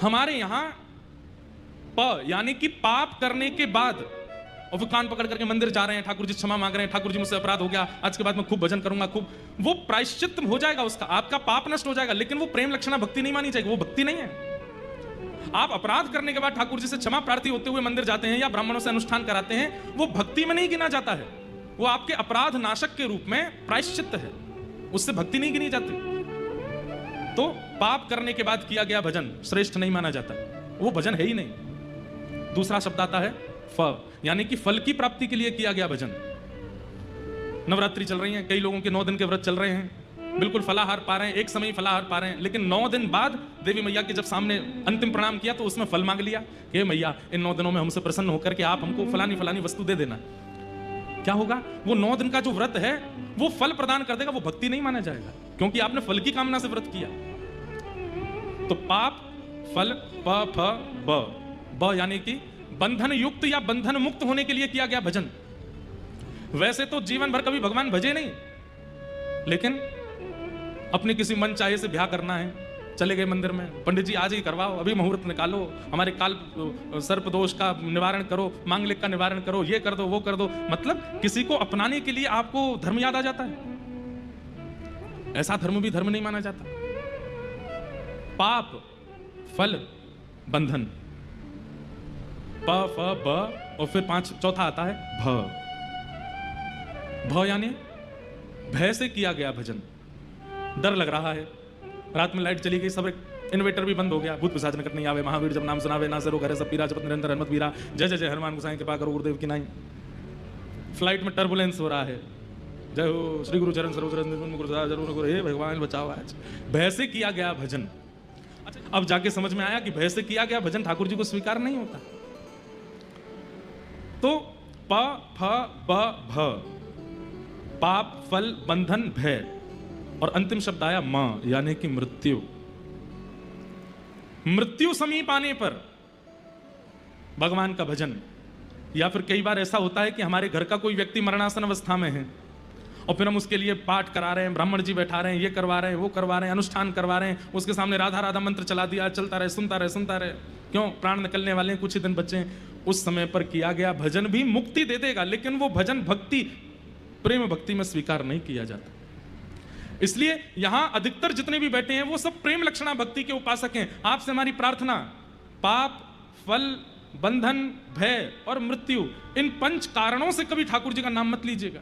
हमारे यहां प यानी कि पाप करने के बाद, और फिर कान पकड़ करके मंदिर जा रहे हैं, ठाकुर जी क्षमा मांग रहे हैं, ठाकुर जी मुझसे अपराध हो गया, आज के बाद मैं खूब भजन करूंगा, खूब, वो प्रायश्चित हो जाएगा उसका, आपका पाप नष्ट हो जाएगा, लेकिन वो प्रेम लक्षणा भक्ति नहीं मानी जाएगी, वो भक्ति नहीं है। आप अपराध करने के बाद ठाकुर जी से क्षमा प्रार्थी होते हुए मंदिर जाते हैं या ब्राह्मणों से अनुष्ठान कराते हैं, वो भक्ति में नहीं गिना जाता है, वो आपके अपराध नाशक के रूप में प्रायश्चित है, उससे भक्ति नहीं गिनी जाती। तो पाप करने के बाद किया गया भजन श्रेष्ठ नहीं माना जाता, वो भजन है ही नहीं। दूसरा शब्द आता है फ, यानी कि फल की प्राप्ति के लिए किया गया भजन। नवरात्रि चल रही है, कई लोगों के 9 दिन के व्रत चल रहे हैं, बिल्कुल फलाहार पा रहे हैं, एक समय ही फलाहार पा रहे हैं, लेकिन 9 दिन बाद देवी मैया के जब सामने अंतिम प्रणाम किया तो उसमें फल मांग लिया कि मैया इन 9 दिनों में हमसे प्रसन्न होकर के आप हमको फलानी फलानी वस्तु दे देना। क्या होगा? वो 9 दिन का जो व्रत है वो फल प्रदान कर देगा, वो भक्ति नहीं माना जाएगा, क्योंकि आपने फल की कामना से व्रत किया। तो पाप फल प फ ब यानी कि बंधन युक्त या बंधन मुक्त होने के लिए किया गया भजन। वैसे तो जीवन भर कभी भगवान भजे नहीं, लेकिन अपने किसी मन चाहे से ब्याह करना है, चले गए मंदिर में, पंडित जी आज ही करवाओ, अभी मुहूर्त निकालो, हमारे काल सर्प दोष का निवारण करो, मांगलिक का निवारण करो, ये कर दो वो कर दो, मतलब किसी को अपनाने के लिए आपको धर्म याद आ जाता है। ऐसा धर्म भी धर्म नहीं माना जाता। पाप फल बंधन, प फ ब, और फिर चौथा आता है भ। भ यानी भय से किया गया भजन। डर लग रहा है, रात में लाइट चली गई, सब इन्वर्टर भी बंद हो गया, भूत पिशाच निकट नहीं आवे, महावीर जब नाम सुनावे, ना सरो घरे सब पीरा, जपत निरंतर हनुमत वीरा, जय जय जय हनुमान गोसाई कृपा करो गुरुदेव की नाई। फ्लाइट में टर्बुलेंस हो रहा है, जय हो श्री गुरु चरण सरोज जरूर गुरु, हे भगवान बचाओ आज। भय से किया गया भजन। अच्छा, अब जाके समझ में आया कि भय से किया गया भजन ठाकुर जी को स्वीकार नहीं होता। तो प फ ब भ, पाप फल बंधन भय, और अंतिम शब्द आया म, यानी कि मृत्यु। मृत्यु समीप आने पर भगवान का भजन, या फिर कई बार ऐसा होता है कि हमारे घर का कोई व्यक्ति मरणासन अवस्था में है और फिर हम उसके लिए पाठ करा रहे हैं, ब्राह्मण जी बैठा रहे हैं, ये करवा रहे हैं, वो करवा रहे हैं, अनुष्ठान करवा रहे हैं, उसके सामने राधा राधा मंत्र चला दिया, चलता रहे, सुनता रहे। क्यों? प्राण निकलने वाले हैं, कुछ ही दिन बचे हैं। उस समय पर किया गया भजन भी मुक्ति दे देगा, लेकिन वो भजन भक्ति प्रेम भक्ति में स्वीकार नहीं किया जाता। इसलिए यहां अधिकतर जितने भी बैठे हैं वो सब प्रेम लक्षणा भक्ति के उपासक हैं। आपसे हमारी प्रार्थना, पाप फल बंधन भय और मृत्यु, इन 5 कारणों से कभी ठाकुर जी का नाम मत लीजिएगा।